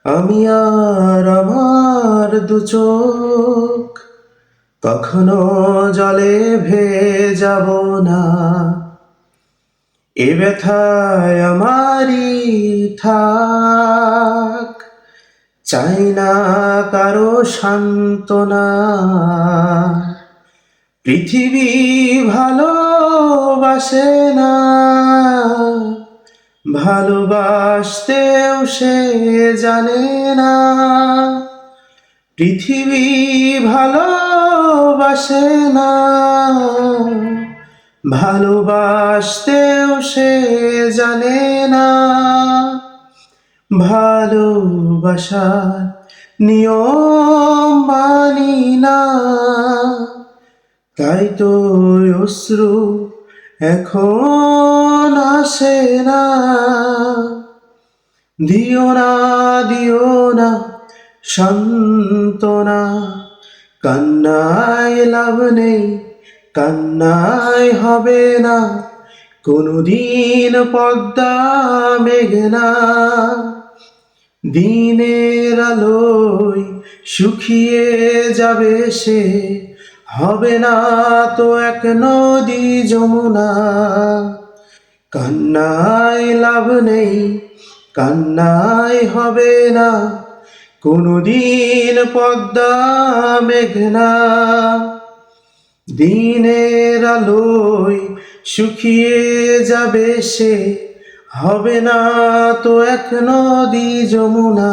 আমি আর আমার দু চোখ কখনো জলে ভেজাব না। এ ব্যথায় আমারই থাক, চাই না কারো সান্ত্বনা। পৃথিবী ভালোবাসে না, ভালোবাসতেও সে জানে না। পৃথিবী ভালোবাসে না, ভালোবাসতেও সে জানে না। ভালোবাসার নিয়ম মানি না, তাই তো অশ্রু এখন আসে না। দিও না, দিও না সান্ত্বনা, কান্নায় লাভ নেই, কান্নায় হবে না কোনদিন পদ্মা মেঘনা। দিনের আলোয় শুকিয়ে যাবে সে, হবে না তো এক নদী যমুনা। কান্নায় লাভ নেই, কান্নায় হবে না কোনদিন পদ্মা মেঘনা। দিনের আলোয় শুকিয়ে যাবে সে, হবে না তো এক নদী যমুনা।